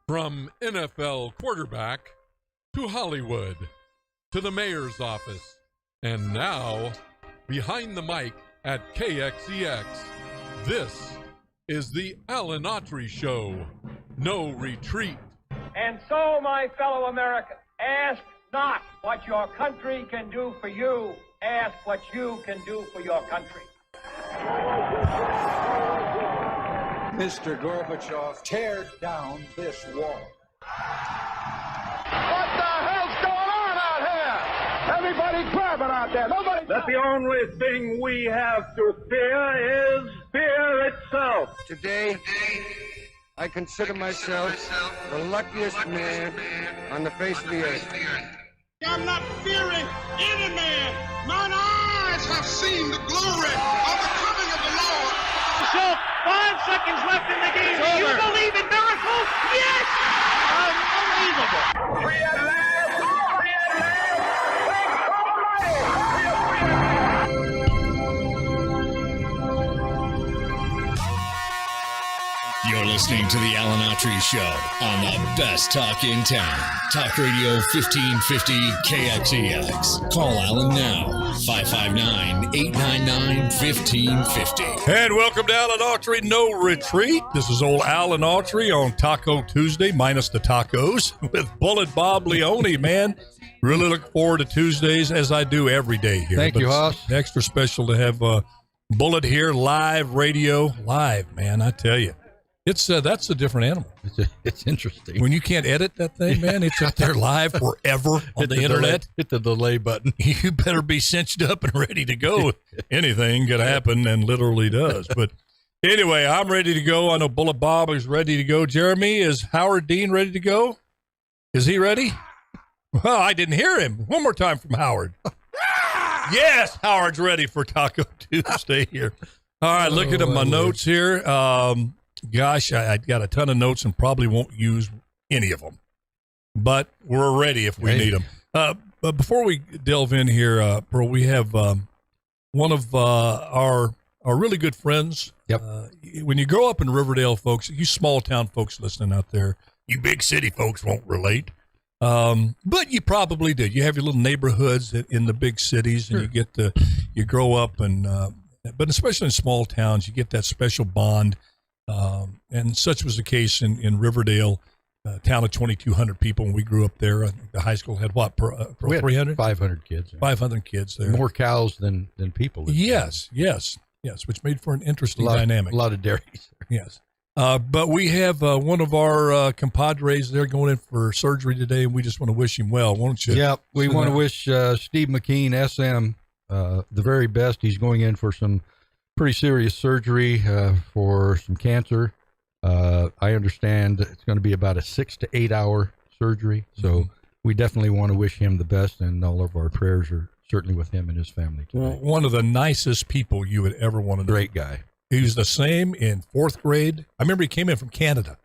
From NFL quarterback to Hollywood to the mayor's office, and now behind the mic at KXEX, this is the Alan Autry Show. No retreat. And so, my fellow Americans, ask not what your country can do for you. Ask what you can do for your country. Mr. Gorbachev, tear down this wall. What the hell's going on out here? Everybody's grabbing out there. Nobody. That the only thing we have to fear is fear itself. Today, I consider myself the luckiest man on the face of the earth. I'm not fearing any man. Mine eyes have seen the glory of the coming of the Lord. So, 5 seconds left in the game. Do you believe in miracles? Yes! Unbelievable. Free at last! Free at last! Thank God Almighty! You're listening to the Alan Autry Show on the best talk in town. Talk Radio 1550 KXEX. Call Alan now. 559-899-1550. And welcome to Alan Autry No Retreat. This is old Alan Autry on Taco Tuesday, minus the tacos, with Bullet Bob Leone, man. Really look forward to Tuesdays, as I do every day here. Thank you, Hoss. Extra special to have Bullet here, live radio. Live, man, I tell you. It's that's a different animal. It's interesting. When you can't edit that thing, man, it's out there live forever on the internet. Hit the delay button. You better be cinched up and ready to go. Anything could happen, and literally does. But anyway, I'm ready to go. I know Bullet Bob is ready to go. Jeremy, is Howard Dean ready to go? Is he ready? Well, I didn't hear him. One more time from Howard. Yes, Howard's ready for Taco Tuesday here. All right, looking at my notes here. Gosh, I got a ton of notes and probably won't use any of them, but we're ready if we need them. But before we delve in here, bro, we have one of our really good friends. Yep. When you grow up in Riverdale, folks, you small town folks listening out there, you big city folks won't relate, but you probably did. You have your little neighborhoods in the big cities, and you grow up, and but especially in small towns, you get that special bond. And such was the case in Riverdale, town of 2,200 people when we grew up there. I think the high school had what, 300? 500 kids. 500 kids there. More cows than people. Yes, which made for an interesting dynamic. A lot of dairies. Yes. But we have one of our compadres there going in for surgery today, and we just want to wish him well, won't you? Yeah, we want to wish Steve McKean, SM, the very best. He's going in for some pretty serious surgery for some cancer. I understand it's going to be about a 6 to 8 hour surgery. So we definitely want to wish him the best, and all of our prayers are certainly with him and his family today. One of the nicest people you would ever want to know. Great guy. He was the same in 4th grade. I remember he came in from Canada.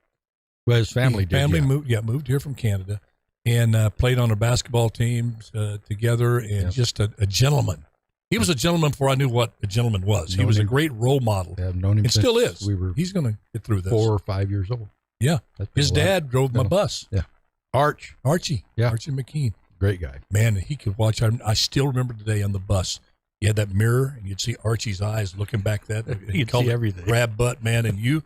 Well, his family did. Moved here from Canada, and played on our basketball teams together, and just a gentleman. He was a gentleman before I knew what a gentleman was. He was a great role model. I've known him and since still is. He's going to get through this. 4 or 5 years old. Yeah. His dad drove my bus. Yeah. Archie. Yeah. Archie McKean. Great guy. Man, he could watch. I still remember today on the bus. You had that mirror, and you'd see Archie's eyes looking back that. You'd see everything. Grab butt, man. And he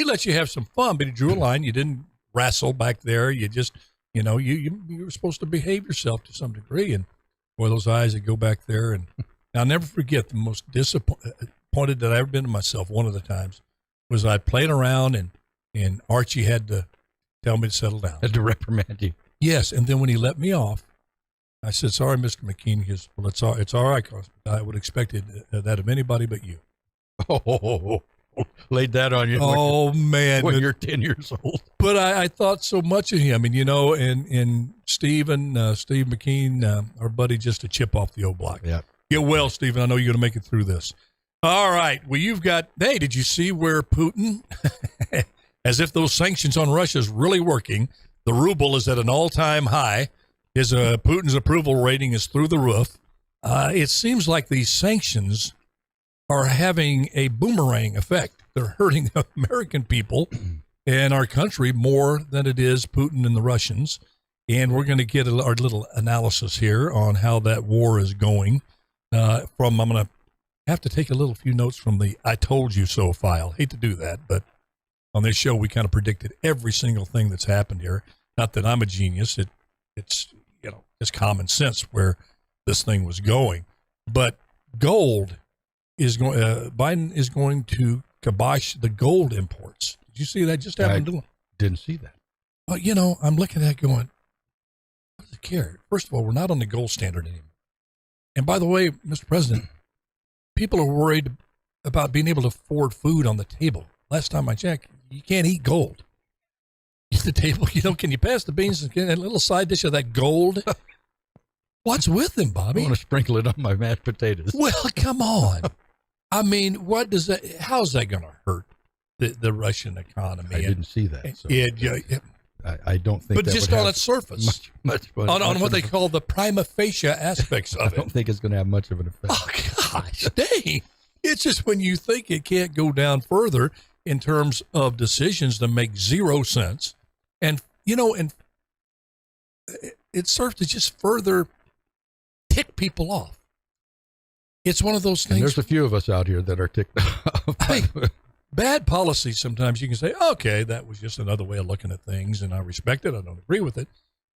let you have some fun, but he drew a line. You didn't wrestle back there. You just, you were supposed to behave yourself to some degree. And boy, those eyes that go back there. And I'll never forget the most disappointed that I've ever been to myself. One of the times was I played around, and Archie had to tell me to settle down. Had to reprimand you. Yes, and then when he let me off, I said, "Sorry, Mr. McKean." He goes, "Well, it's all right, cause I would expect that of anybody but you." Oh, laid that on you. Oh, man. When you're 10 years old. But I thought so much of him, and Steve McKean, our buddy, just a chip off the old block. Yeah. Get well, Stephen. I know you're going to make it through this. All right. Well, hey, did you see where Putin, as if those sanctions on Russia is really working, the ruble is at an all-time high. Putin's approval rating is through the roof. It seems like these sanctions are having a boomerang effect. They're hurting the American people and our country more than it is Putin and the Russians. And we're going to get our little analysis here on how that war is going. I'm going to have to take a few notes from the I Told You So file. Hate to do that, but on this show, we kind of predicted every single thing that's happened here. Not that I'm a genius. It's just common sense where this thing was going. But gold is going. Biden is going to kibosh the gold imports. Did you see that? Just happened. I didn't see that. Well, I'm looking at it going, what does it care? First of all, we're not on the gold standard anymore. And by the way, Mr. President, people are worried about being able to afford food on the table. Last time I checked, you can't eat gold. At the table, can you pass the beans and get a little side dish of that gold? What's with them, Bobby? I want to sprinkle it on my mashed potatoes. Well, come on. I mean, how's that going to hurt the Russian economy? I didn't see that. So I don't think. But that just would on have its surface, much on what they call the prima facie aspects of it. I don't think it's going to have much of an effect. Oh gosh, dang! It's just when you think it can't go down further in terms of decisions that make zero sense, and it serves to just further tick people off. It's one of those things. And there's a few of us out here that are ticked off. Hey, bad policy, sometimes you can say, okay, that was just another way of looking at things, and I respect it. I don't agree with it.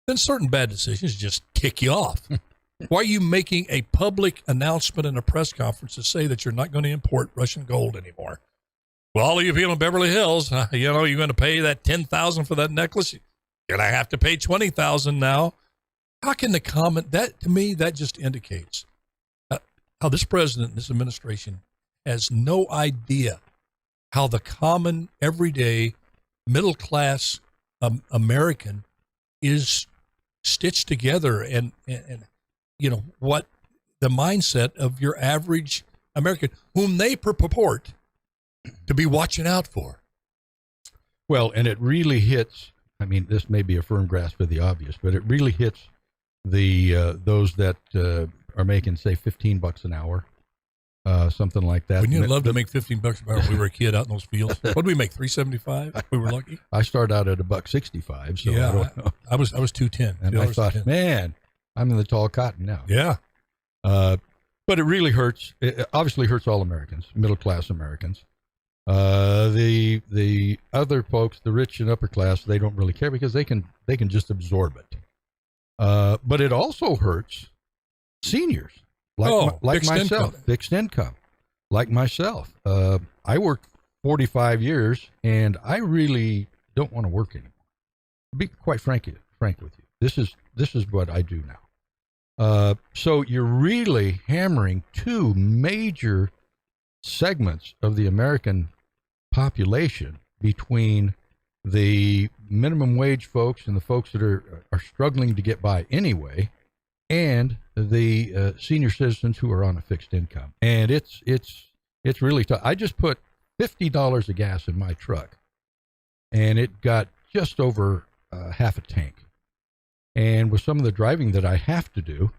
Then certain bad decisions just tick you off. Why are you making a public announcement in a press conference to say that you're not going to import Russian gold anymore? Well, all of you people in Beverly Hills, you're going to pay that $10,000 for that necklace. You're going to have to pay $20,000 now. How can the comment that, to me, that just indicates how this president, this administration has no idea how the common, everyday, middle-class American is stitched together and what the mindset of your average American, whom they purport to be watching out for. Well, and it really hits, I mean, this may be a firm grasp of the obvious, but it really hits those that are making, say, $15 an hour. Something like that. Wouldn't you love to make $15 an hour when we were a kid out in those fields? What did we make? $3.75? We were lucky. I started out at $1.65. So yeah, I don't know. I was $2.10. And I thought, man, I'm in the tall cotton now. Yeah. But it really hurts. It obviously hurts all Americans, middle class Americans. The other folks, the rich and upper class, they don't really care because they can just absorb it. But it also hurts seniors. Like myself, fixed income, like myself. I worked 45 years, and I really don't want to work anymore. To be quite frank with you, this is what I do now. So you're really hammering two major segments of the American population between the minimum wage folks and the folks that are struggling to get by anyway, and the senior citizens who are on a fixed income. And it's really tough. I just put $50 of gas in my truck, and it got just over half a tank. And with some of the driving that I have to do,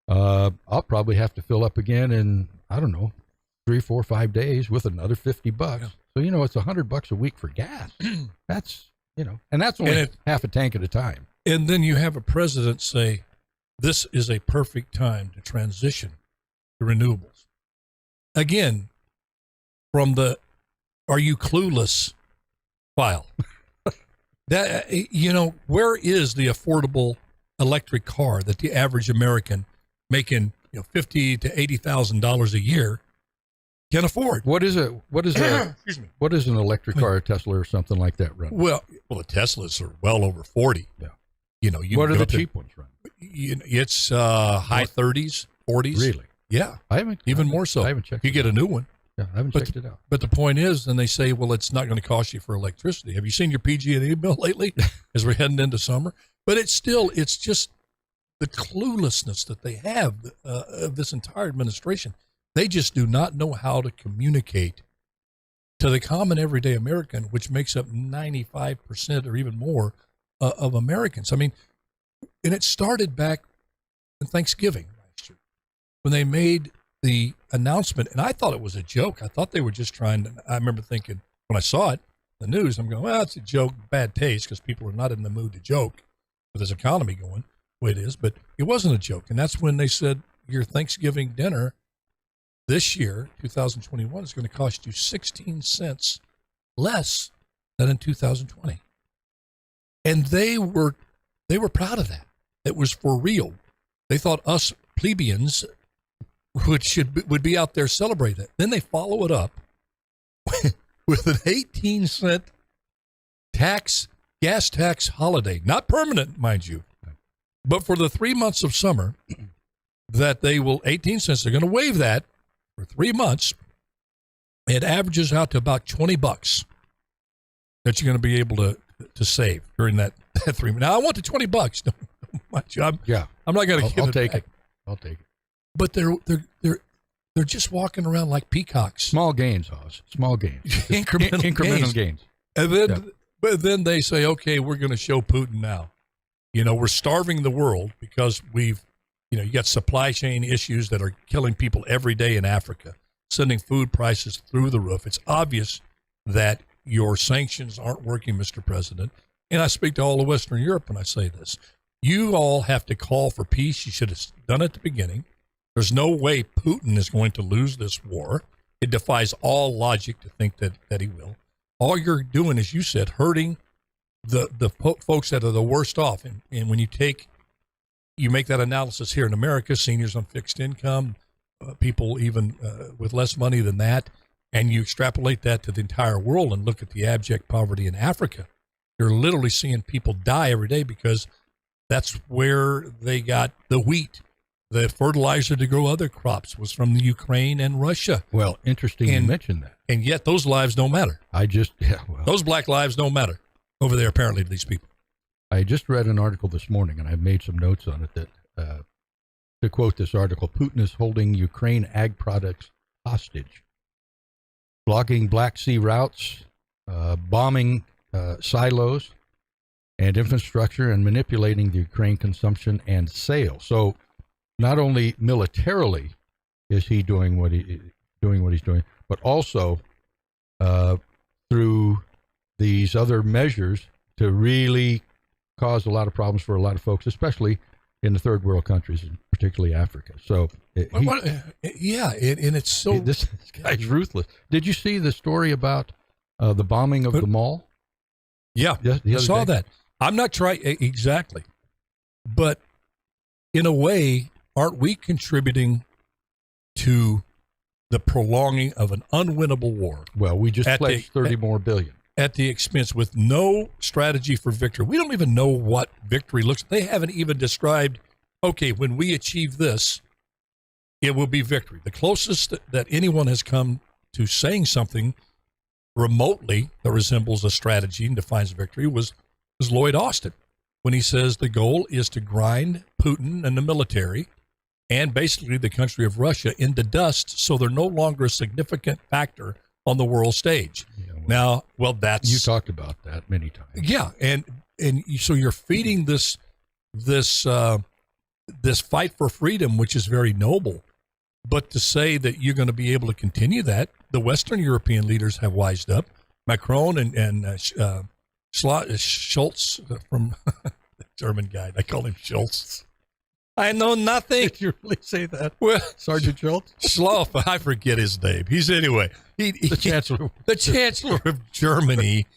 I'll probably have to fill up again in, I don't know, 3, 4, 5 days with another $50. Yeah. So, it's $100 a week for gas. That's, and that's only half a tank at a time. And then you have a president say, this is a perfect time to transition to renewables. Again, from the "Are you clueless?" file. That where is the affordable electric car that the average American making $50,000 to $80,000 a year can afford? What is it? What is Excuse me. What is an electric car, a Tesla or something like that run? Well, the Teslas are well over 40. Yeah. What are the cheap ones run? It's high 30s, 40s. Really? Yeah. More so. I haven't checked. You get a new one. Yeah, I haven't checked it out. But the point is, then they say, well, it's not going to cost you for electricity. Have you seen your PG&E bill lately as we're heading into summer? But it's just the cluelessness that they have of this entire administration. They just do not know how to communicate to the common everyday American, which makes up 95% or even more of Americans. I mean, and it started back on Thanksgiving last year when they made the announcement, and I thought it was a joke. I thought they were just trying to, I remember thinking when I saw it, the news. I'm going, well, it's a joke, bad taste, because people are not in the mood to joke with this economy going the way it is. But it wasn't a joke. And that's when they said your Thanksgiving dinner this year, 2021, is going to cost you 16 cents less than in 2020. And they were proud of that. It was for real. They thought us plebeians would be out there celebrating it. Then they follow it up with an 18-cent gas tax holiday, not permanent, mind you, but for the 3 months of summer that they will 18 cents. They're going to waive that for 3 months. It averages out to about $20 that you're going to be able to save during that 3 months. Now I want the $20. I'm not going to give I'll it take back. it. I'll take it. But they're just walking around like peacocks. Small gains, Oz. Small gains. Incremental gains. And then, but then they say, okay, we're going to show Putin now. We're starving the world because you got supply chain issues that are killing people every day in Africa, sending food prices through the roof. It's obvious that your sanctions aren't working, Mr. President. And I speak to all of Western Europe when I say this. You all have to call for peace. You should have done it at the beginning. There's no way Putin is going to lose this war. It defies all logic to think that he will. All you're doing, as you said, hurting the folks that are the worst off. And when you make that analysis here in America, seniors on fixed income, people even with less money than that, and you extrapolate that to the entire world and look at the abject poverty in Africa, you're literally seeing people die every day because that's where they got the wheat. The fertilizer to grow other crops was from the Ukraine and Russia. Well, interesting you mentioned that. And yet those lives don't matter. Those black lives don't matter over there, apparently, to these people. I just read an article this morning, and I've made some notes on it that, to quote this article, Putin is holding Ukraine ag products hostage, blocking Black Sea routes, bombing silos and infrastructure, and manipulating the Ukraine consumption and sale. So not only militarily is he doing what he's doing, but also through these other measures to really cause a lot of problems for a lot of folks, especially in the third world countries, and particularly Africa. So, and it's so... This guy's ruthless. Did you see the story about the bombing of the mall? Yeah, I saw that. I'm not trying... Exactly. But in a way, aren't we contributing to the prolonging of an unwinnable war? Well, we just pledged $30 more billion. At the expense, with no strategy for victory. We don't even know what victory looks like. They haven't even described, okay, when we achieve this, it will be victory. The closest that anyone has come to saying something remotely that resembles a strategy and defines victory was Lloyd Austin, when he says the goal is to grind Putin and the military and basically the country of Russia into dust so they're no longer a significant factor on the world stage. Yeah, that's... You talked about that many times. Yeah, and so you're feeding this fight for freedom, which is very noble. But to say that you're going to be able to continue that, the Western European leaders have wised up. Macron and Schultz from the German guy. I call him Schultz. I know nothing. Did you really say that? Well, Sergeant Schultz? Schloff, I forget his name. The Chancellor. The Chancellor of Germany.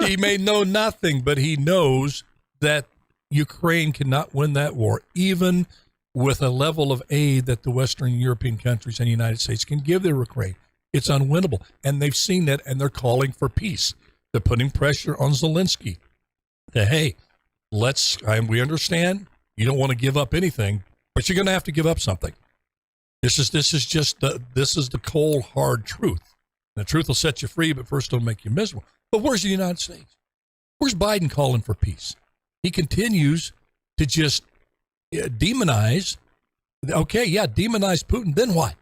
He may know nothing, but he knows that Ukraine cannot win that war, even with a level of aid that the Western European countries and the United States can give their Ukraine. It's unwinnable. And they've seen that, and they're calling for peace. They're putting pressure on Zelensky. That, hey, we understand you don't want to give up anything, but you're going to have to give up something. This is the cold, hard truth. The truth will set you free, but first it'll make you miserable. But where's the United States? Where's Biden calling for peace? He continues to just demonize. Okay, yeah, demonize Putin. Then what?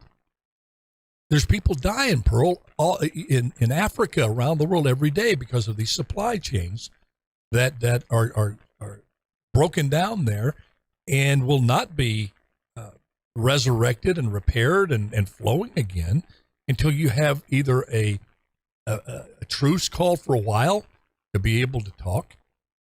There's people dying, Pearl, all in Africa, around the world every day because of these supply chains that are broken down there and will not be resurrected and repaired and flowing again until you have either a a truce called for a while to be able to talk.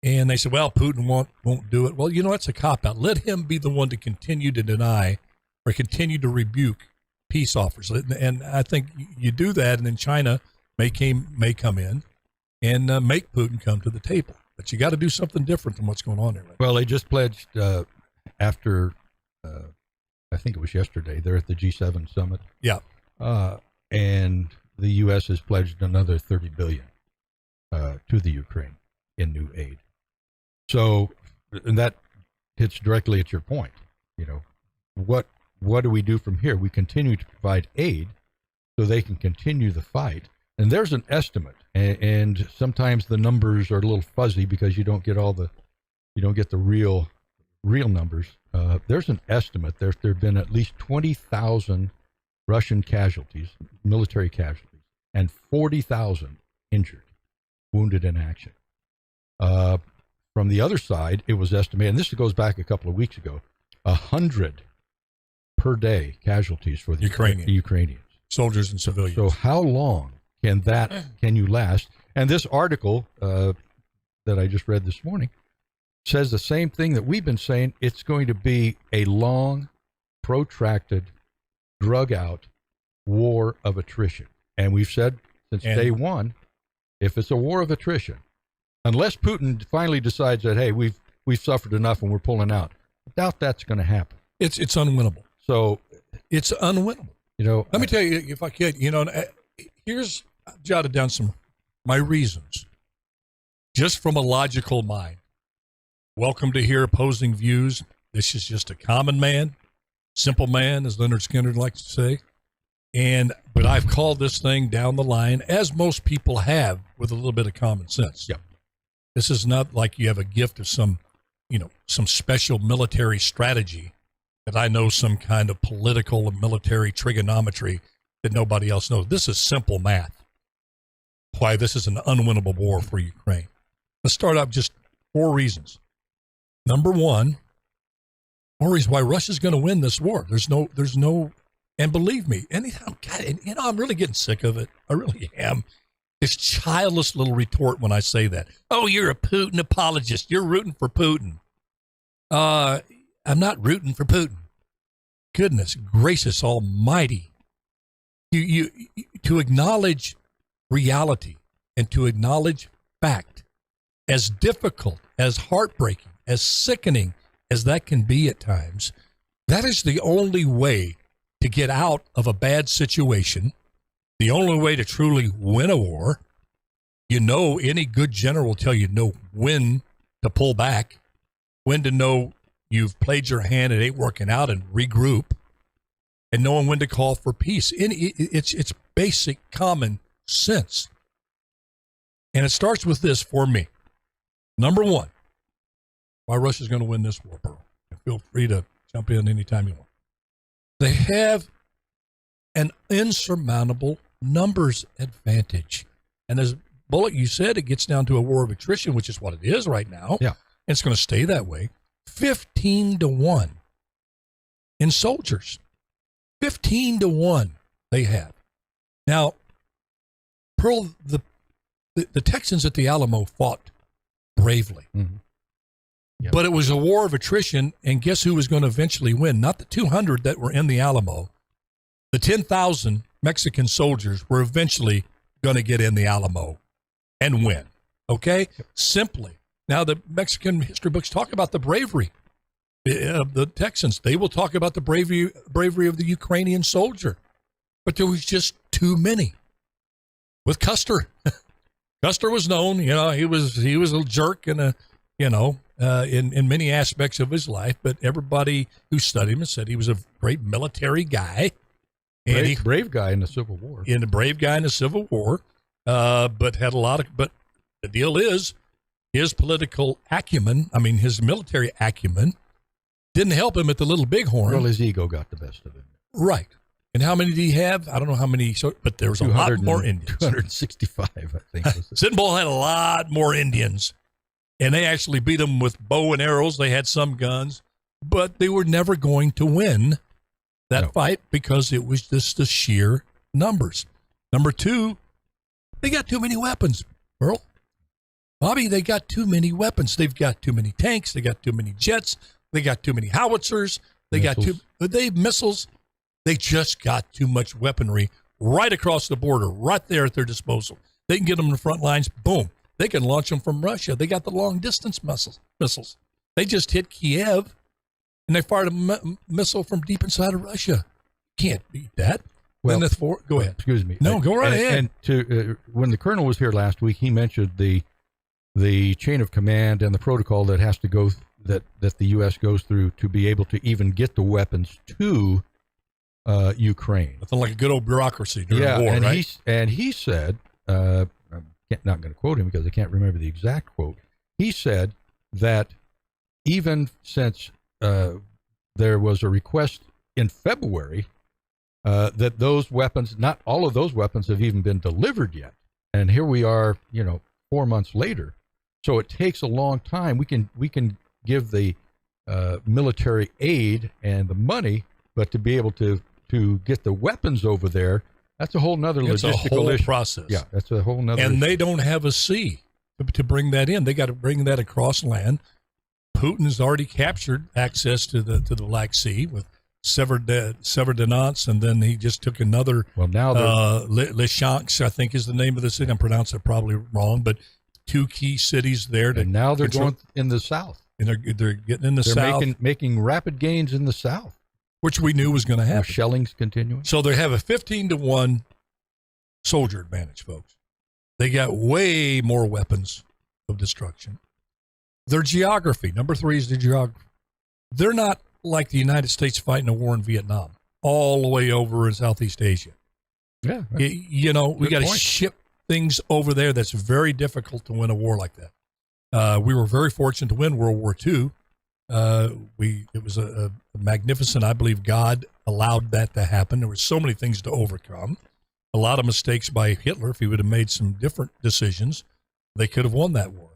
And they said, well, Putin won't do it. Well, it's a cop-out. Let him be the one to continue to deny or continue to rebuke peace offers. And I think you do that, and then China may come in and make Putin come to the table. But you got to do something different than what's going on there. Well, they just pledged after, I think it was yesterday, they're at the G7 summit. Yeah. And the U.S. has pledged another $30 billion to the Ukraine in new aid. So, and that hits directly at your point. What do we do from here? We continue to provide aid so they can continue the fight. And there's an estimate, and sometimes the numbers are a little fuzzy because you don't get the real numbers. There's an estimate. There have been at least 20,000 Russian casualties, military casualties, and 40,000 injured, wounded in action. From the other side, it was estimated, and this goes back a couple of weeks ago, 100 per day casualties for the Ukrainians. Soldiers and civilians. So how long can you last? And this article that I just read this morning says the same thing that we've been saying. It's going to be a long, protracted, drug-out war of attrition. And we've said since day one, if it's a war of attrition, unless Putin finally decides that, hey, we've suffered enough and we're pulling out, I doubt that's going to happen. It's unwinnable. So it's unwinnable. Let me tell you, if I could, here's, I've jotted down my reasons, just from a logical mind. Welcome to hear opposing views. This is just a common man, simple man, as Leonard Skinner likes to say. But I've called this thing down the line, as most people have, with a little bit of common sense. Yep. This is not like you have a gift of some special military strategy that I know some kind of political and military trigonometry that nobody else knows. This is simple math. Why this is an unwinnable war for Ukraine. Let's start out just 4 reasons. Number 1, 4 reasons why Russia's going to win this war. There's no, and believe me, anytime, God, I'm really getting sick of it. I really am. This childless little retort when I say that. Oh, you're a Putin apologist. You're rooting for Putin. I'm not rooting for Putin. Goodness gracious almighty. You to acknowledge reality and to acknowledge fact, as difficult, as heartbreaking, as sickening as that can be at times, that is the only way to get out of a bad situation, the only way to truly win a war. Any good general will tell you when to pull back, when to know you've played your hand, it ain't working out, and regroup, and knowing when to call for peace. It's basic common sense. And it starts with this for me. Number 1, why Russia's going to win this war, Pearl. Feel free to jump in anytime you want. They have an insurmountable numbers advantage. And as Bullock, you said, it gets down to a war of attrition, which is what it is right now. Yeah. And it's going to stay that way. 15-1 in soldiers. 15-1 they have. Now, Pearl, the Texans at the Alamo fought bravely. Mm-hmm. Yep. But it was a war of attrition, and guess who was going to eventually win? Not the 200 that were in the Alamo. The 10,000 Mexican soldiers were eventually going to get in the Alamo and win. Okay? Yep. Simply. Now, the Mexican history books talk about the bravery of the Texans. They will talk about the bravery of the Ukrainian soldier. But there was just too many. With Custer. Custer was known, he was a jerk and in many aspects of his life, but everybody who studied him said he was a great military guy. Brave guy in the Civil War. But had a lot of, but the deal is his political acumen, his military acumen didn't help him at the Little Bighorn. Well, his ego got the best of him. Right. And how many did he have? I don't know how many, but there was a lot more Indians. 265, I think. Sitting Bull had a lot more Indians, and they actually beat them with bow and arrows. They had some guns, but they were never going to win that fight because it was just the sheer numbers. Number 2, They got too many weapons, Earl. Bobby, they got too many weapons. They've got too many tanks. They got too many jets. They got too many howitzers. They have missiles. They just got too much weaponry right across the border, right there at their disposal. They can get them in the front lines. Boom. They can launch them from Russia. They got the long-distance missiles. They just hit Kiev, and they fired a missile from deep inside of Russia. Can't beat that. Well, go ahead. Excuse me. No, go right ahead. And when the colonel was here last week, he mentioned the chain of command and the protocol that has to go that the U.S. goes through to be able to even get the weapons to Ukraine. Nothing like a good old bureaucracy during war, and right? He said, I'm not going to quote him because I can't remember the exact quote. He said that even since there was a request in February that those weapons, not all of those weapons have even been delivered yet. And here we are, 4 months later. So it takes a long time. We can give the military aid and the money, but to be able to get the weapons over there, that's a whole nother logistical issue. Process. Yeah, that's a whole nother And issue. they don't have a sea to bring that in. They got to bring that across land. Putin's already captured access to the Black Sea with Severodonetsk, and then he just took another. Well, now Lysychansk, I think, is the name of the city. I'm pronouncing it probably wrong, but 2 key cities there. And now they're going in the south. And they're getting in the south. They're making rapid gains in the south, which we knew was going to happen. Shelling's continuing. So they have a 15-1 soldier advantage, folks. They got way more weapons of destruction. Their geography, number 3 is the geography. They're not like the United States fighting a war in Vietnam, all the way over in Southeast Asia. Yeah. We got to ship things over there. That's very difficult to win a war like that. We were very fortunate to win World War II. It was a magnificent, I believe God allowed that to happen. There were so many things to overcome. A lot of mistakes by Hitler. If he would have made some different decisions, they could have won that war.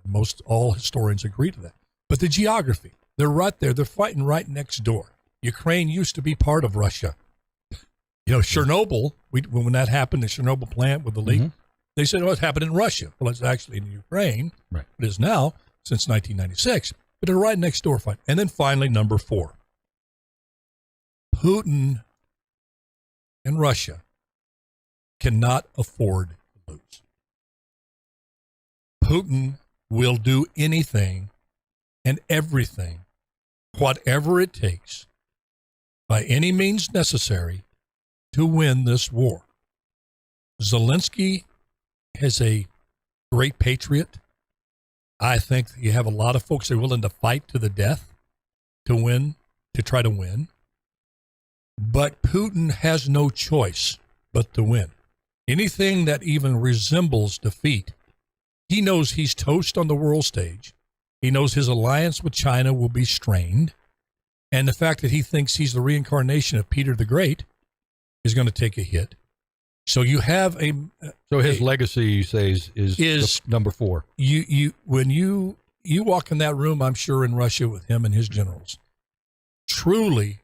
All historians agree to that. But the geography, they're right there. They're fighting right next door. Ukraine used to be part of Russia. Chernobyl, when that happened, the Chernobyl plant with the leak, they said, it happened in Russia. Well, it's actually in Ukraine. Right. It is now since 1996. But they're right next door fighting. And then finally, number 4. Putin and Russia cannot afford to lose. Putin will do anything and everything, whatever it takes, by any means necessary, to win this war. Zelensky is a great patriot. I think you have a lot of folks that are willing to fight to the death to win, to try to win. But Putin has no choice but to win. Anything that even resembles defeat, he knows he's toast on the world stage. He knows his alliance with China will be strained. And the fact that he thinks he's the reincarnation of Peter the Great is going to take a hit. So you have So his legacy, you say, is number 4. When you walk in that room, I'm sure in Russia with him and his generals, truly,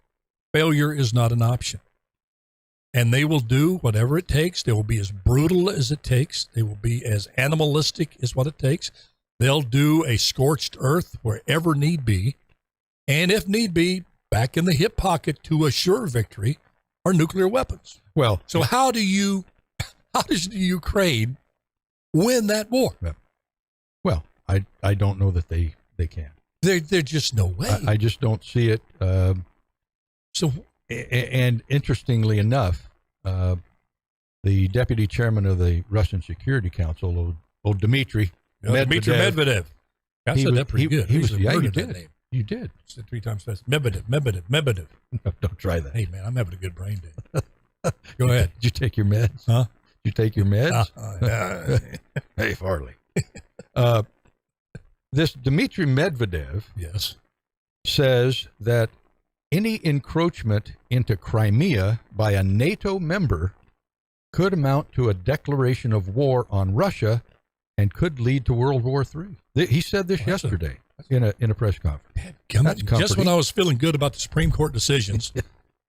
failure is not an option. And they will do whatever it takes. They will be as brutal as it takes. They will be as animalistic as what it takes. They'll do a scorched earth wherever need be. And if need be, back in the hip pocket to assure victory are nuclear weapons. Well, so how does the Ukraine win that war? Well, I don't know that they can. There's just no way. I just don't see it. And interestingly enough, the deputy chairman of the Russian Security Council, old Dmitry Medvedev. I said that pretty good. You did. You did. Said 3 times fast. Medvedev. No, don't try that. Hey, man, I'm having a good brain day. Go ahead. Did you take your meds? Huh? Did you take your meds? Hey, Farley. This Dmitry Medvedev says that any encroachment into Crimea by a NATO member could amount to a declaration of war on Russia and could lead to World War III. He said this yesterday in a press conference. Just when I was feeling good about the Supreme Court decisions,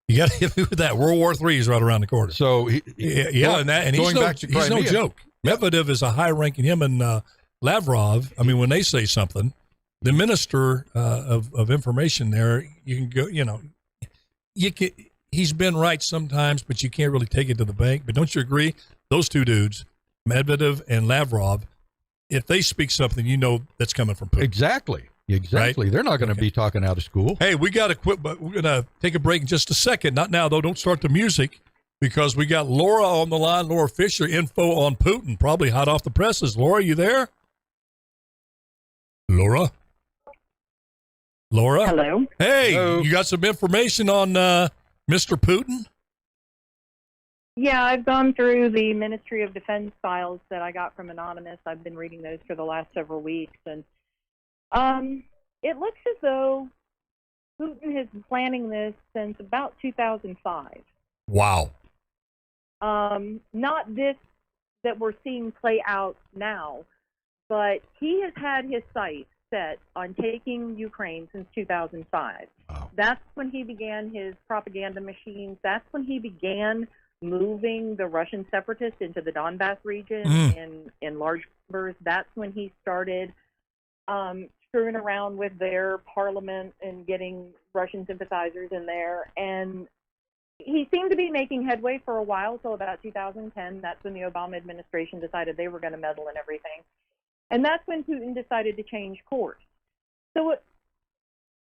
you got to hit me with that. World War III is right around the corner. So and he's going back to Crimea, he's no joke. Medvedev is a high-ranking, him and Lavrov. I mean, when they say something, the minister of information there, you can go, he's been right sometimes, but you can't really take it to the bank. But don't you agree? Those two dudes, Medvedev and Lavrov, if they speak something, that's coming from Putin. Exactly. Right? They're not going to be talking out of school. Hey, we got to quit, but we're going to take a break in just a second. Not now, though. Don't start the music, because we got Laura on the line, Laura Fisher, info on Putin, probably hot off the presses. Laura, you there? Laura? Hello. Hey, Hello. You got some information on Mr. Putin? Yeah, I've gone through the Ministry of Defense files that I got from Anonymous. I've been reading those for the last several weeks, and it looks as though Putin has been planning this since about 2005. Wow. Not this that we're seeing play out now, but he has had his sights set on taking Ukraine since 2005. Wow. That's when he began his propaganda machines. That's when he began moving the Russian separatists into the Donbass region in large numbers. That's when he started screwing around with their parliament and getting Russian sympathizers in there. And he seemed to be making headway for a while, till about 2010. That's when the Obama administration decided they were going to meddle in everything. And that's when Putin decided to change course. So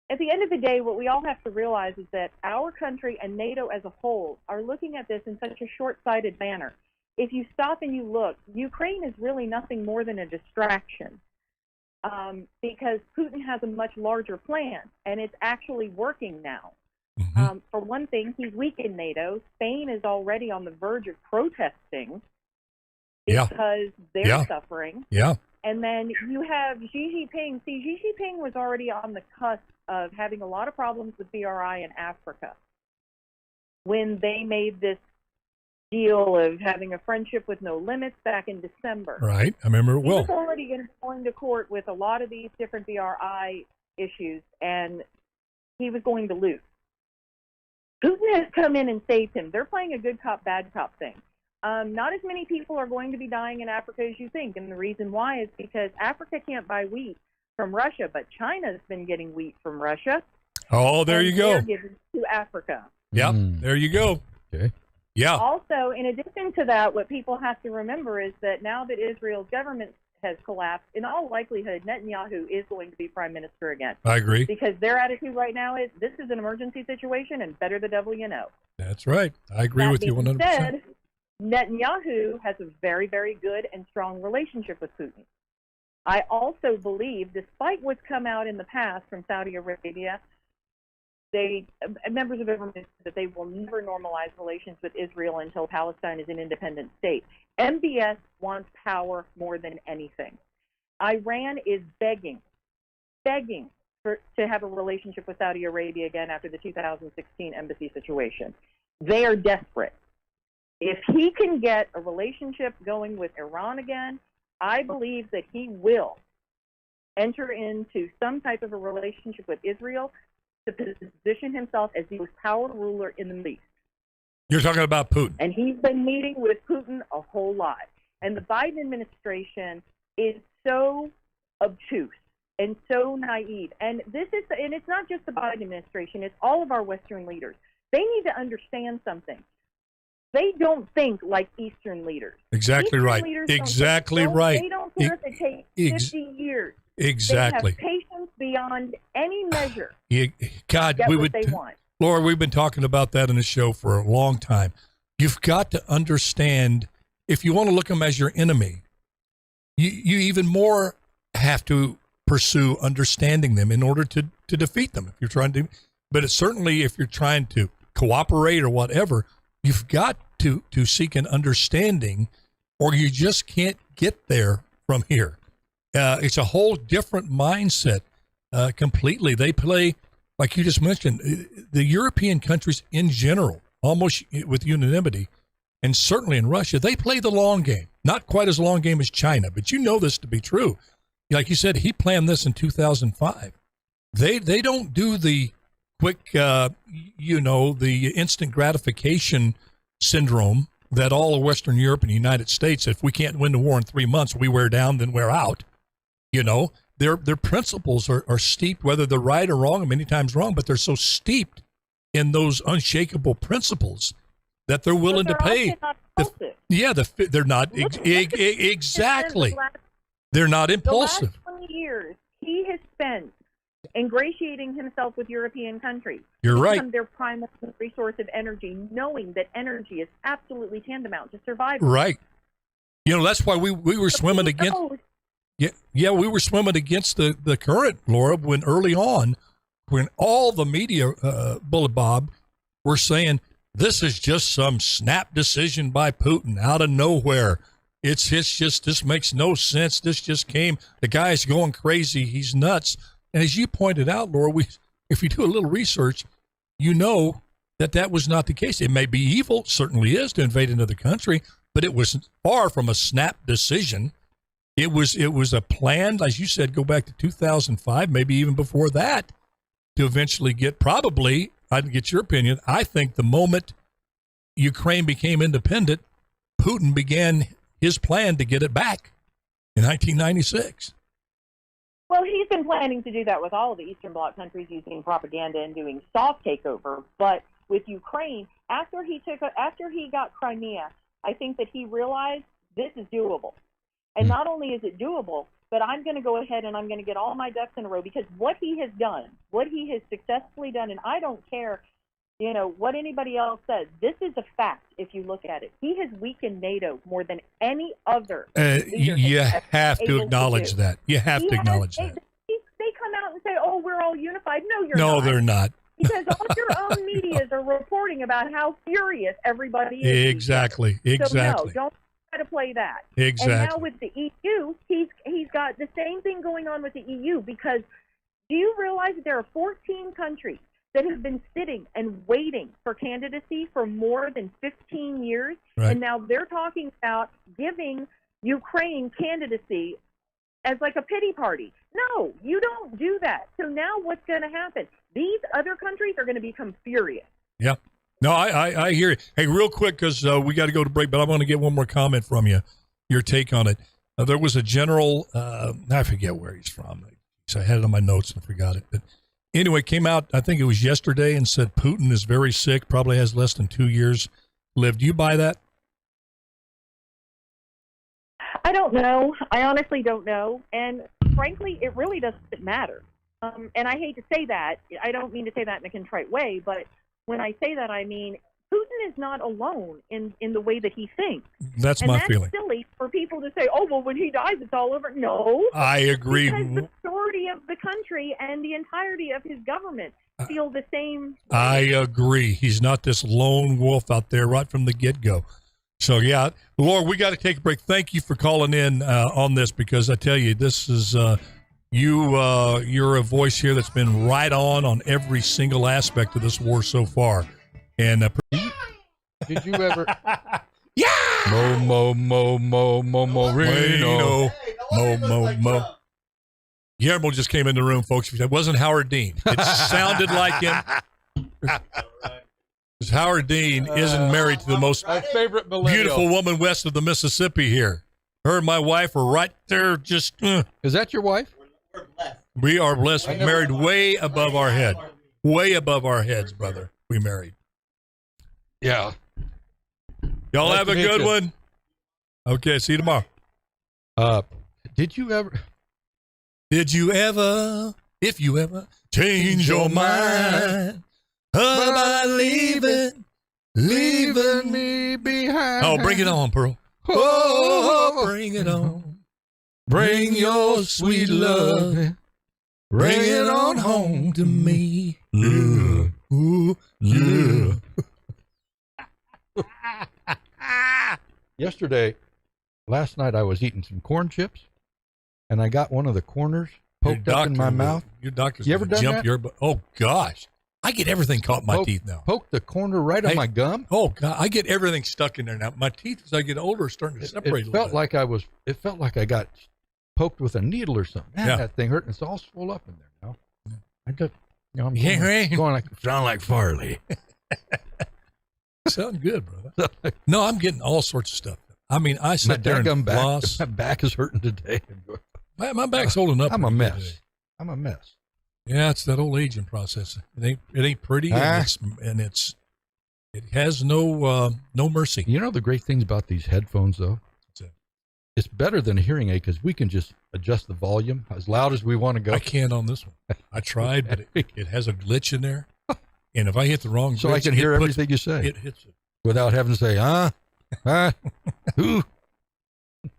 at the end of the day, what we all have to realize is that our country and NATO as a whole are looking at this in such a short-sighted manner. If you stop and you look, Ukraine is really nothing more than a distraction, because Putin has a much larger plan, and it's actually working now. Mm-hmm. For one thing, he's weakened NATO. Spain is already on the verge of protesting because they're suffering. Yeah. And then you have Xi Jinping. See, Xi Jinping was already on the cusp of having a lot of problems with BRI in Africa when they made this deal of having a friendship with no limits back in December. Right. I remember it well. He was already going to court with a lot of these different BRI issues, and he was going to lose. Putin has come in and saved him. They're playing a good cop, bad cop thing. Not as many people are going to be dying in Africa as you think, and the reason why is because Africa can't buy wheat from Russia, but China's been getting wheat from Russia. Oh, there you go. They're giving to Africa. Yep, there you go. Okay. Yeah. Also, in addition to that, what people have to remember is that now that Israel's government has collapsed, in all likelihood, Netanyahu is going to be prime minister again. I agree. Because their attitude right now is, this is an emergency situation, and better the devil you know. That's right. I agree with you 100%. Said, Netanyahu has a very, very good and strong relationship with Putin. I also believe, despite what's come out in the past from Saudi Arabia, members of government said that they will never normalize relations with Israel until Palestine is an independent state. MBS wants power more than anything. Iran is begging to have a relationship with Saudi Arabia again after the 2016 embassy situation. They are desperate. If he can get a relationship going with Iran again, I believe that he will enter into some type of a relationship with Israel to position himself as the most powerful ruler in the Middle East. You're talking about Putin. And he's been meeting with Putin a whole lot. And the Biden administration is so obtuse and so naive. And it's not just the Biden administration, it's all of our Western leaders. They need to understand something. They don't think like Eastern leaders. Exactly Eastern right. leaders Exactly right. They don't care if it takes 50 years. Exactly. They have patience beyond any measure. God, Get what they want. Laura, we've been talking about that in the show for a long time. You've got to understand, if you want to look at them as your enemy, you even more have to pursue understanding them in order to defeat them. If you're trying to, but it's certainly if you're trying to cooperate or whatever, you've got to seek an understanding, or you just can't get there from here. It's a whole different mindset completely. They play, like you just mentioned, the European countries in general, almost with unanimity, and certainly in Russia, they play the long game. Not quite as long game as China, but you know this to be true. Like you said, he planned this in 2005. They don't do the quick, the instant gratification syndrome that all of Western Europe and the United States, if we can't win the war in 3 months, we wear down, then we're out. You know, their principles are steeped, whether they're right or wrong, and many times wrong, but they're so steeped in those unshakable principles that they're willing to pay. They're not exactly. They're not impulsive. The last 20 years, he has spent ingratiating himself with European countries. You're right. Become their primary resource of energy, knowing that energy is absolutely tantamount to survival. Right. You know, that's why we were swimming against. Yeah, we were swimming against the current, Laura, when early on, when all the media, Bullet Bob, were saying this is just some snap decision by Putin out of nowhere. It's just, this makes no sense. This just came. The guy's going crazy. He's nuts. And as you pointed out, Laura, if you do a little research, you know that was not the case. It may be evil, certainly is, to invade another country, but it was far from a snap decision. It was a plan, as you said, go back to 2005, maybe even before that, to eventually get, probably, I can get your opinion, I think the moment Ukraine became independent, Putin began his plan to get it back in 1996. Well, he's been planning to do that with all of the Eastern Bloc countries, using propaganda and doing soft takeover. But with Ukraine, after he got Crimea, I think that he realized this is doable. And not only is it doable, but I'm going to go ahead and I'm going to get all my ducks in a row, because what he has done, what he has successfully done, and I don't care, you know, what anybody else says, this is a fact if you look at it. He has weakened NATO more than any other. You have to acknowledge that. You have to acknowledge that. They come out and say, oh, we're all unified. No, you're not. No, they're not. Because all your own medias are reporting about how furious everybody is. Exactly. So no, don't try to play that. Exactly. And now with the EU, he's got the same thing going on with the EU, because do you realize that there are 14 countries that have been sitting and waiting for candidacy for more than 15 years, right. And now they're talking about giving Ukraine candidacy as like a pity party. No, you don't do that. So now what's going to happen? These other countries are going to become furious. Yeah. No, I hear you. Hey, real quick, because we got to go to break, but I want to get one more comment from you, your take on it. There was a general, I forget where he's from. I had it on my notes and I forgot it. But anyway, came out, I think it was yesterday, and said Putin is very sick, probably has less than 2 years lived. Do you buy that? I don't know. I honestly don't know. And frankly, it really doesn't matter. And I hate to say that. I don't mean to say that in a contrite way, but when I say that, I mean Putin is not alone in the way that he thinks. That's my feeling. And that's silly for people to say, oh, well, when he dies, it's all over. No. I agree. Because the majority of the country and the entirety of his government feel the same. I agree. He's not this lone wolf out there right from the get-go. So, yeah, Laura, we got to take a break. Thank you for calling in on this, because I tell you, this is you're a voice here that's been right on every single aspect of this war so far. And did you ever? Yeah. Moreno. Mo. Guillermo just came in the room, folks. It wasn't Howard Dean. It sounded like him. Because Howard Dean isn't married to the most favorite beautiful woman west of the Mississippi here. Her and my wife are right there. Just Is that your wife? We're blessed. We are blessed. We married way above our head. Way above our heads, brother. We married. Yeah. Y'all Nice have to a meet good you. one. Okay, see you tomorrow. Did you ever, if you ever change your mind about leaving me behind? Oh, bring it on, Pearl. Oh, bring it on. Bring your sweet love. Bring it on home to me. Yeah. Ooh, yeah. Last night I was eating some corn chips, and I got one of the corners poked up in my mouth. Your doctor's You ever gonna done jump that? your butt. Oh, gosh. I get everything caught in my teeth now. Poke the corner right on my gum. Oh, God. I get everything stuck in there now. My teeth, as I get older, are starting to separate a It little felt bit. like it felt like I got poked with a needle or something. Man, Yeah. that thing hurt, and it's all swole up in there now. I just, I'm Yeah, going, right. going like, sound like Farley. Sound good, brother. No, I'm getting all sorts of stuff. I mean, I sat there and floss. My back is hurting today. My back's holding up. I'm a mess. I'm a mess. Yeah, it's that old aging process. It ain't pretty, and it has no mercy. You know the great things about these headphones, though? It's better than a hearing aid because we can just adjust the volume as loud as we want to go. I can't on this one. I tried, but it has a glitch in there. And if I hit the wrong so glitch, I can hear everything you say. It hits it. Without having to say, who?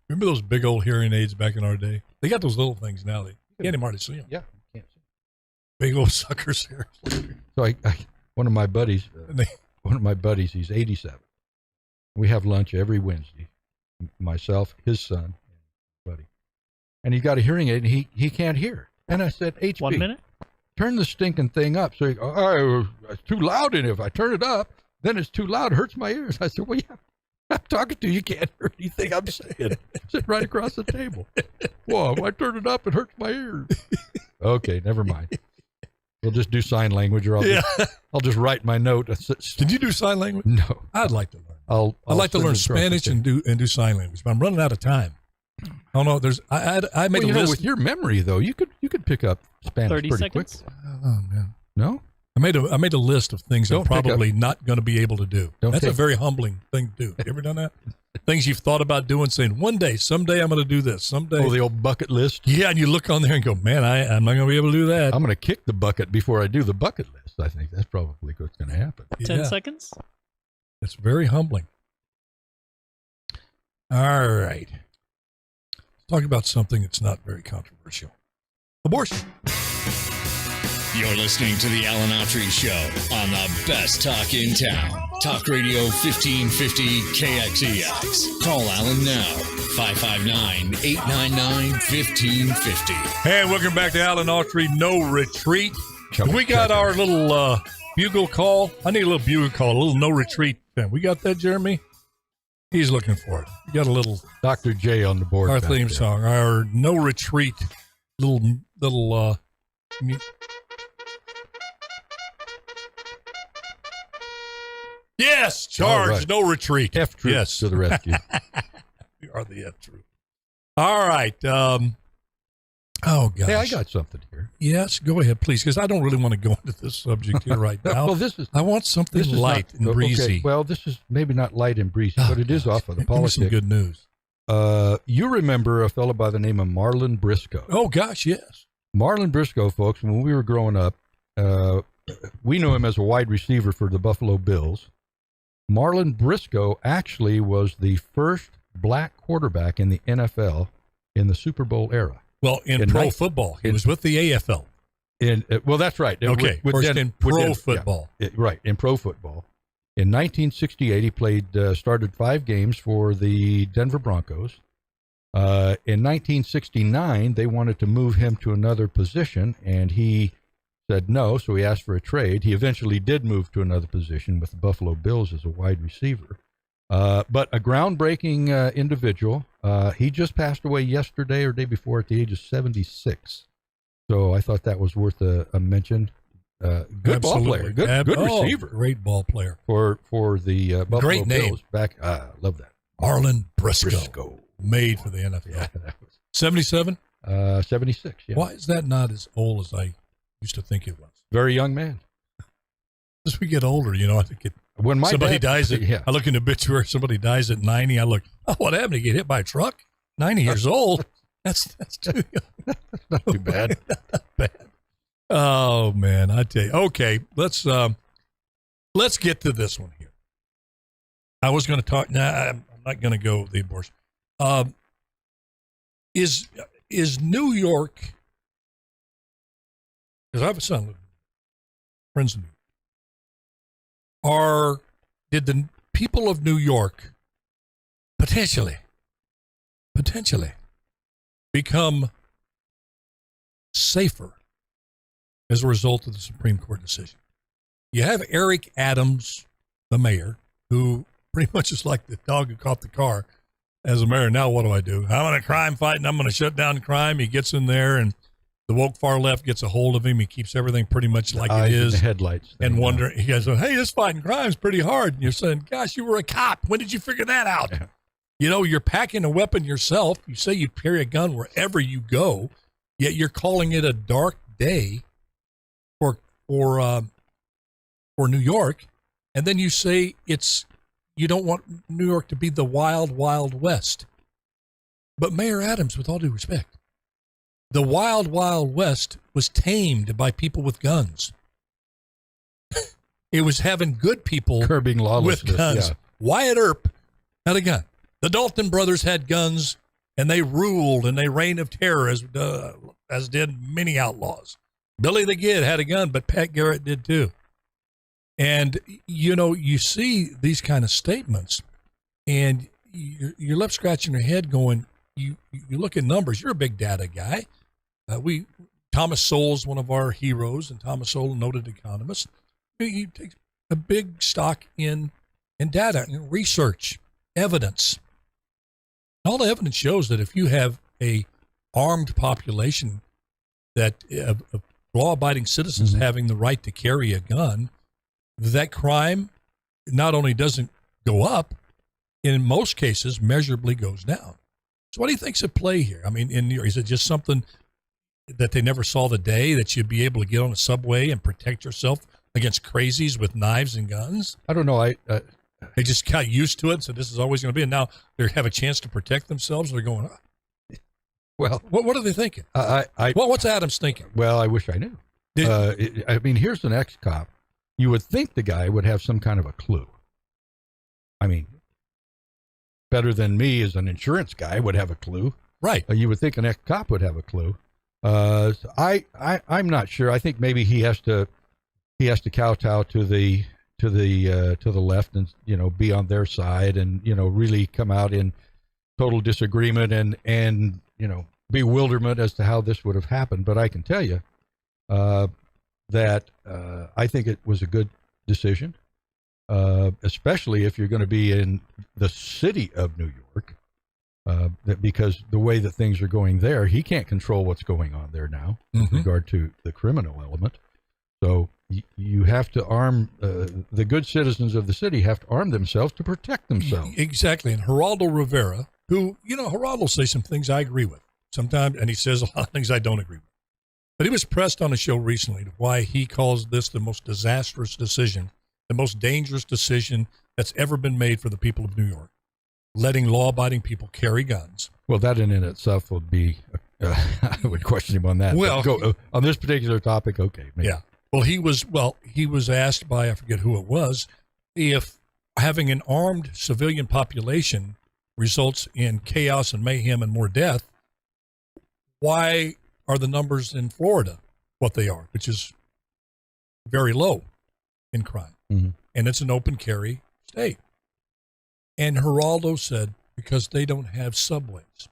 Remember those big old hearing aids back in our day? They got those little things now. They can't even hardly see them. Yeah, you can't see them. Big old suckers there. So one of my buddies, he's 87. We have lunch every Wednesday. Myself, his son, buddy, and he's got a hearing aid, and he can't hear. And I said, HB, 1 minute, turn the stinking thing up. So he goes, oh, it's too loud, and if I turn it up, then it's too loud. It hurts my ears. I said, well, yeah, I'm talking to you. You can't hear anything I'm saying. Sitting right across the table. Whoa, if I turn it up, it hurts my ears. Okay, never mind. We'll just do sign language, or I'll just write my note. Can you do sign language? No, I'd like to learn. I'd like to learn Spanish and do sign language, but I'm running out of time. Oh no, I made a list. With your memory though, you could pick up Spanish 30 pretty seconds. quick. Oh man, no. I made a list of things I'm probably not going to be able to do. That's a very humbling thing to do. You ever done that? Things you've thought about doing, saying someday I'm going to do this. Someday. Oh, the old bucket list. Yeah, and you look on there and go, man, I'm not going to be able to do that. I'm going to kick the bucket before I do the bucket list. I think that's probably what's going to happen. 10 seconds. It's very humbling. All right. Let's talk about something that's not very controversial. Abortion. You're listening to the Alan Autry Show on the best talk in town. Talk Radio 1550 KXEX. Call Alan now. 559-899-1550. And welcome back to Alan Autry No Retreat. We got our little bugle call. I need a little bugle call, a little no retreat. We got that, Jeremy? He's looking for it. We got a little Dr. J on the board. Our theme song, our no retreat little yes, charge, right. No retreat. F troops yes. to the rescue. We are the F troop. All right. Oh gosh. Hey, I got something here. Yes, go ahead, please, because I don't really want to go into this subject here right now. Well, I want something light and breezy. Okay. Well, this is maybe not light and breezy, but it is off of the politics. Some good news. You remember a fellow by the name of Marlon Briscoe? Oh gosh, yes. Marlon Briscoe, folks. When we were growing up, we knew him as a wide receiver for the Buffalo Bills. Marlon Briscoe actually was the first black quarterback in the NFL in the Super Bowl era. Well, in pro football, he was with the AFL. Well, that's right. Okay, first in pro football. Right, in pro football. In 1968, he started 5 games for the Denver Broncos. In 1969, they wanted to move him to another position, and he said no, so he asked for a trade. He eventually did move to another position with the Buffalo Bills as a wide receiver. But a groundbreaking individual. He just passed away yesterday or day before at the age of 76. So I thought that was worth a mention. Good ball player, good receiver, great ball player for the Buffalo great name. Bills. Back, love that. Marlon Briscoe, made for the NFL. Yeah, that was 77. 76. Yeah. Why is that not as old as I used to think it was? Very young man. As we get older, I think it. When somebody dies I look in the obituary, somebody dies at 90. I look, what happened? He get hit by a truck? 90 years old. That's too young. That's not too bad. Not bad. Oh man, I tell you. Okay, let's get to this one here. I was going to talk. I'm not going to go the abortion. Is New York? Because I have a son, friends in New York. Did the people of New York potentially become safer as a result of the Supreme Court decision? You have Eric Adams, the mayor, who pretty much is like the dog who caught the car as a mayor. Now what do? I'm on a crime fight and I'm going to shut down crime. He gets in there and The woke far left gets a hold of him. He keeps everything pretty much like it is. The headlights. And wondering, he goes, hey, this fighting crime is pretty hard. And you're saying, gosh, you were a cop. When did you figure that out? Yeah. You know, you're packing a weapon yourself. You say you carry a gun wherever you go, yet you're calling it a dark day for New York. And then you say you don't want New York to be the wild, wild west. But Mayor Adams, with all due respect, the wild, wild west was tamed by people with guns. It was having good people curbing lawlessness with guns. Yeah. Wyatt Earp had a gun. The Dalton brothers had guns, and they ruled in a reign of terror, as did many outlaws. Billy the Kid had a gun, but Pat Garrett did too. And, you know, you see these kind of statements, and you're left scratching your head going, you look at numbers. You're a big data guy. Thomas Sowell's one of our heroes, and Thomas Sowell, noted economist. He takes a big stock in data, in research, evidence. All the evidence shows that if you have a armed population that of law-abiding citizens having the right to carry a gun, that crime not only doesn't go up, in most cases, measurably goes down. So what do you think's at play here? I mean, is it just something that they never saw the day, that you'd be able to get on a subway and protect yourself against crazies with knives and guns? I don't know. They just got used to it and said this is always going to be, and now they have a chance to protect themselves. They're going, well, what are they thinking? What's Adams thinking? Well, I wish I knew. I mean, here's an ex-cop. You would think the guy would have some kind of a clue. I mean, better than me as an insurance guy would have a clue. Right. You would think an ex-cop would have a clue. I'm not sure. I think maybe he has to kowtow to the left and, you know, be on their side and, you know, really come out in total disagreement and you know, bewilderment as to how this would have happened. But I can tell you that I think it was a good decision, especially if you're going to be in the city of New York, because the way that things are going there, he can't control what's going on there now with regard to the criminal element. So you have to arm the good citizens of the city have to arm themselves to protect themselves. Exactly. And Geraldo Rivera, who, you know, Geraldo will say some things I agree with sometimes, and he says a lot of things I don't agree with. But he was pressed on a show recently to why he calls this the most disastrous decision, the most dangerous decision that's ever been made for the people of New York, letting law-abiding people carry guns. Well, that in itself would be, I would question him on that. Well, go, on this particular topic, okay. Maybe. Yeah. Well, he was asked by, I forget who it was, if having an armed civilian population results in chaos and mayhem and more death, why are the numbers in Florida what they are, which is very low in crime? Mm-hmm. And it's an open carry state. And Geraldo said, because they don't have subways.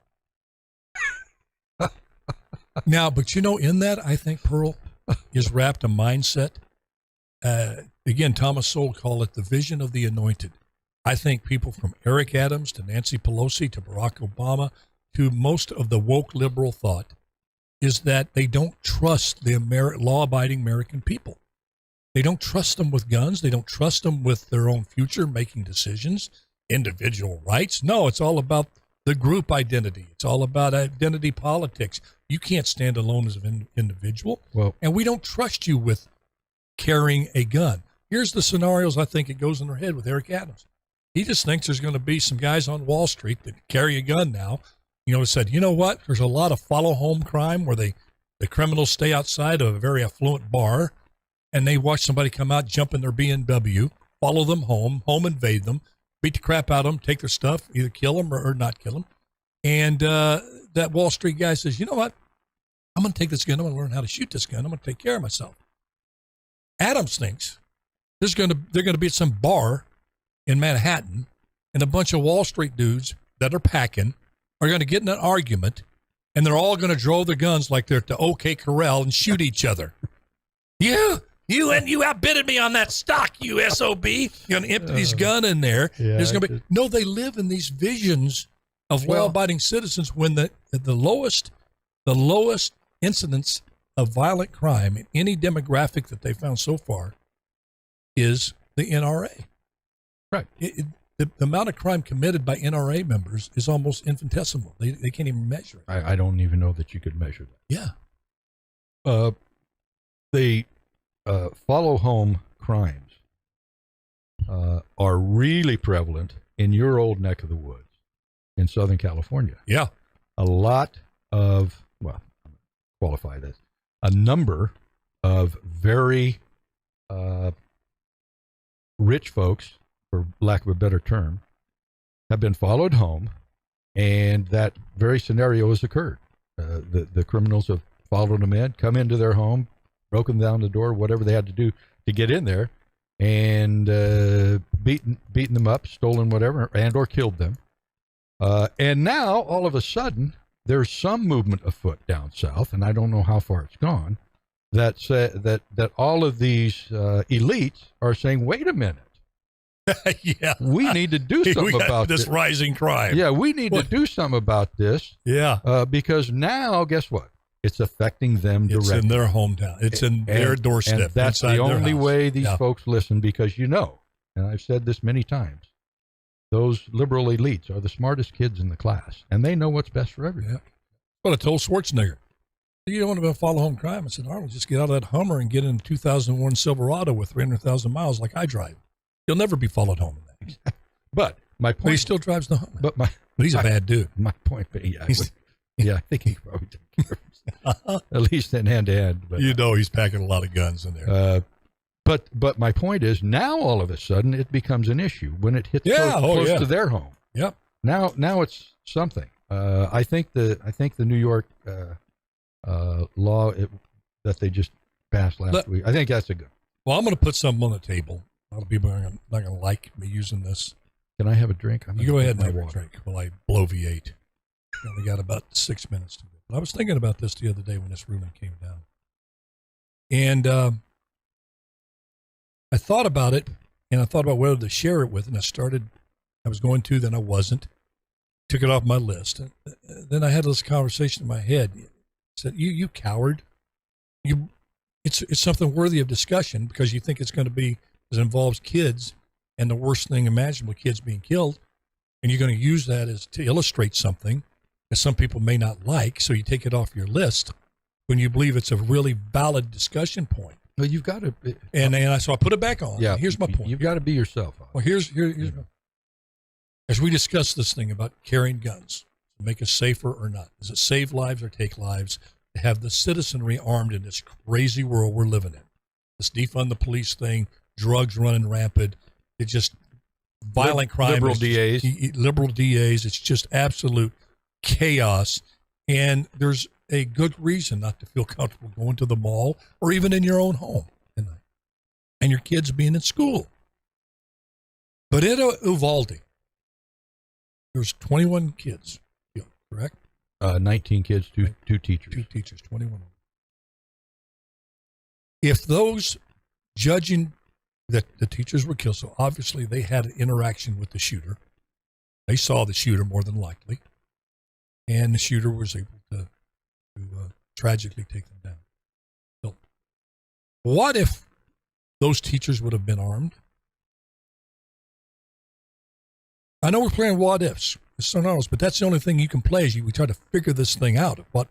Now, but you know, in that, I think, Pearl, is wrapped a mindset. Again, Thomas Sowell called it the vision of the anointed. I think people from Eric Adams to Nancy Pelosi to Barack Obama to most of the woke liberal thought is that they don't trust the law-abiding American people. They don't trust them with guns. They don't trust them with their own future, making decisions, individual rights. No, it's all about the group identity. It's all about identity politics. You can't stand alone as an individual. Well, and we don't trust you with carrying a gun. Here's the scenarios I think it goes in their head with Eric Adams. He just thinks there's going to be some guys on Wall Street that carry a gun now. You know, said, you know what? There's a lot of follow home crime where the criminals stay outside of a very affluent bar and they watch somebody come out, jump in their BMW, follow them home invade them, beat the crap out of them, take their stuff, either kill them or not kill them. And that Wall Street guy says, you know what? I'm going to take this gun. I'm going to learn how to shoot this gun. I'm going to take care of myself. Adams thinks they're going to be at some bar in Manhattan, and a bunch of Wall Street dudes that are packing are going to get in an argument, and they're all going to draw their guns like they're at the OK Corral and shoot each other. You outbidded me on that stock, you SOB. You're going to empty his gun in there. Yeah, There's going to be no. They live in these visions of law-abiding citizens when the lowest incidence of violent crime in any demographic that they found so far is the NRA. Right. The amount of crime committed by NRA members is almost infinitesimal. They can't even measure it. I don't even know that you could measure that. Yeah. The follow home crimes are really prevalent in your old neck of the woods in Southern California. Yeah. A lot of, well, qualify this, a number of very rich folks, for lack of a better term, have been followed home, and that very scenario has occurred. The criminals have followed them in, come into their home, broken down the door, whatever they had to do to get in there, and beaten them up, stolen whatever, and or killed them. And now, all of a sudden, there's some movement afoot down south, and I don't know how far it's gone, that all of these elites are saying, wait a minute. Yeah. We need to do something about this rising crime. Yeah, we need to do something about this. Yeah. Because now, guess what? It's affecting them directly. It's in their hometown. It's in their doorstep. And that's the only way these folks listen, because and I've said this many times, those liberal elites are the smartest kids in the class, and they know what's best for everybody. Yeah. Well, I told Schwarzenegger, you don't want to follow home crime. I said, Arnold, just get out of that Hummer and get in a 2001 Silverado with 300,000 miles like I drive. You'll never be followed home in that. But my point, but he still drives the Hummer. But he's a bad dude. My point, I think he probably took care of himself, at least in hand to hand. But he's packing a lot of guns in there. But my point is, now all of a sudden it becomes an issue when it hits close to their home. Yep. Now it's something. I think the New York law that they just passed last week, I think that's a good. Well, I'm going to put something on the table. A lot of people are not going to like me using this. Can I have a drink? You go ahead and have a drink while I bloviate. We only got about 6 minutes to go. But I was thinking about this the other day when this ruling came down. And I thought about it, and I thought about whether to share it with, and I was going to, then I wasn't. Took it off my list. And then I had this conversation in my head. I said, you coward. It's something worthy of discussion because you think it's going to be, it involves kids and the worst thing imaginable, kids being killed. And you're going to use that as to illustrate something that some people may not like. So you take it off your list when you believe it's a really valid discussion point. Well, you've got to. So I put it back on. Yeah. Here's my point. You've got to be yourself. Well, here's as we discuss this thing about carrying guns, to make us safer or not. Does it save lives or take lives? To have the citizenry armed in this crazy world we're living in. This defund the police thing, drugs running rampant. It's just violent crime. Liberal DAs. Liberal DAs. It's just absolute chaos. And there's a good reason not to feel comfortable going to the mall or even in your own home tonight. And your kids being in school. But in Uvalde, there's 21 kids, correct? 19 kids, two teachers. 2 teachers, 21. If those judging that the teachers were killed, so obviously they had an interaction with the shooter. They saw the shooter more than likely. And the shooter was able to tragically take them down. So what if those teachers would have been armed? I know we're playing what ifs. It's so knows, but that's the only thing you can play is we try to figure this thing out, what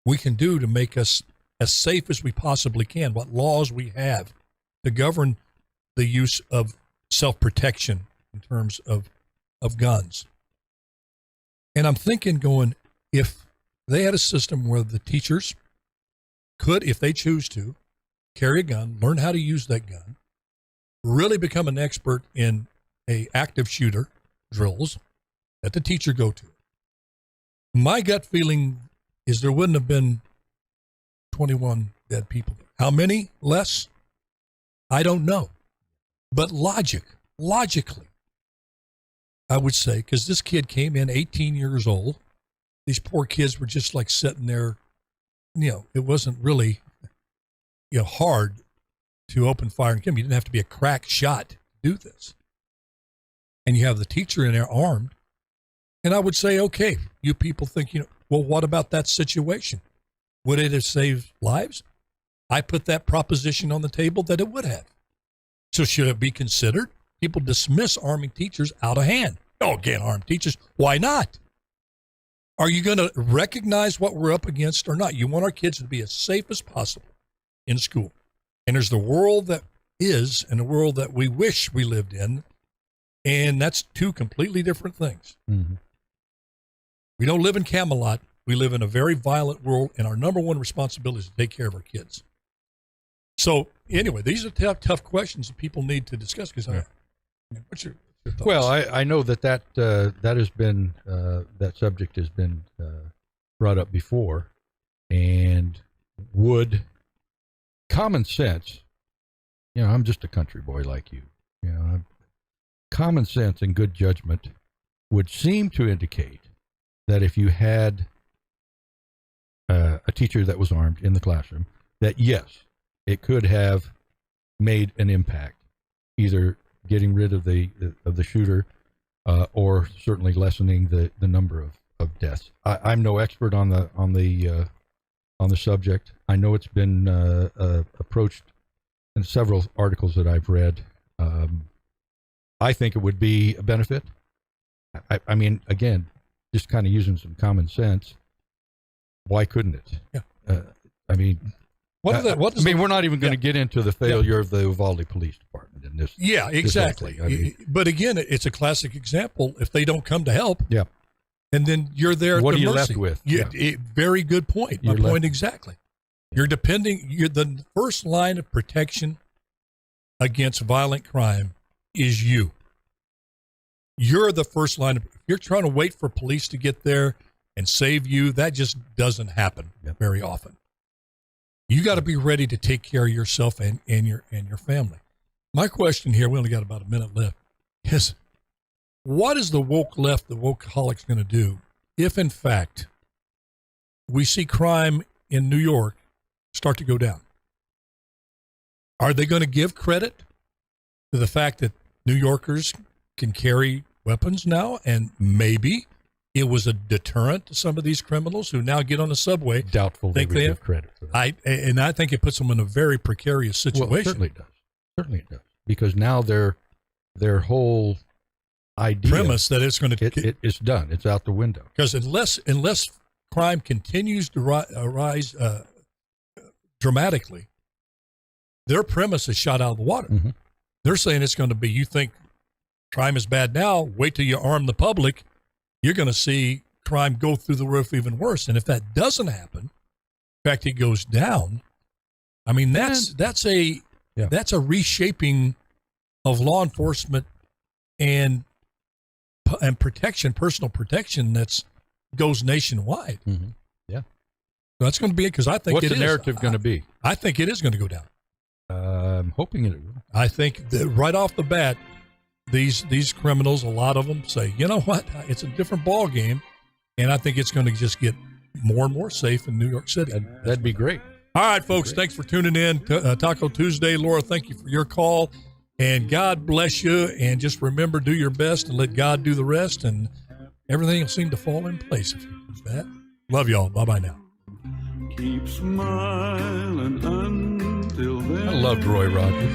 we can do to make us as safe as we possibly can, what laws we have to govern the use of self-protection in terms of guns. And I'm thinking going, if they had a system where the teachers could, if they choose to, carry a gun, learn how to use that gun, really become an expert in a active shooter drills that the teacher go to. My gut feeling is there wouldn't have been 21 dead people. How many less? I don't know. But logically, I would say, because this kid came in 18 years old. These poor kids were just like sitting there. It wasn't really hard to open fire and kill them. You didn't have to be a crack shot to do this. And you have the teacher in there armed. And I would say, okay, you people think, well, what about that situation? Would it have saved lives? I put that proposition on the table that it would have. So should it be considered? People dismiss arming teachers out of hand. Oh, can't arm teachers. Why not? Are you going to recognize what we're up against or not? You want our kids to be as safe as possible in school. And there's the world that is and the world that we wish we lived in. And that's two completely different things. Mm-hmm. We don't live in Camelot. We live in a very violent world, and our number one responsibility is to take care of our kids. So anyway, these are tough questions that people need to discuss. Because what's your thoughts? Well, I know that has been that subject has been brought up before, and would common sense, I'm just a country boy like you, common sense and good judgment would seem to indicate that if you had a teacher that was armed in the classroom, that yes, it could have made an impact, either getting rid of the shooter or certainly lessening the number of deaths. I'm no expert on the subject. I know it's been approached in several articles that I've read. I think it would be a benefit. I mean, again, just kind of using some common sense. Why couldn't it? Yeah. I mean, we're not even going to get into the failure of the Uvalde Police Department in this. Yeah, exactly. But again, it's a classic example. If they don't come to help, and then you're there. What at are you mercy. left with? Very good point. My point exactly. You're the first line of protection against violent crime is you. You're the first line. If you're trying to wait for police to get there and save you, that just doesn't happen very often. You got to be ready to take care of yourself and your family. My question here, we only got about a minute left, is what is the woke left, the wokeaholics going to do if, in fact, we see crime in New York start to go down? Are they going to give credit to the fact that New Yorkers can carry weapons now, and maybe it was a deterrent to some of these criminals who now get on the subway? Doubtful they would give credit for that. I think it puts them in a very precarious situation. Well, certainly it does. Certainly it does. Because now their whole idea premise that it's going to it's done. It's out the window. Because unless crime continues to rise dramatically, their premise is shot out of the water. Mm-hmm. They're saying it's going to be, you think crime is bad now, wait till you arm the public, you're going to see crime go through the roof even worse. And if that doesn't happen, in fact, it goes down, I mean, that's a reshaping of law enforcement and protection, personal protection that's goes nationwide. Mm-hmm. Yeah. So that's going to be it, because I think what's the narrative going to be? I think it is going to go down. I'm hoping it will. I think that right off the bat, these criminals, a lot of them say, you know what, it's a different ball game, and I think it's going to just get more and more safe in New York City. That'd be great. All right, folks, thanks for tuning in. Taco Tuesday. Laura, thank you for your call, and God bless you, and just remember, do your best and let God do the rest, and everything will seem to fall in place if you do that. Love y'all. Bye-bye now. Keep smiling until then. I loved Roy Rogers.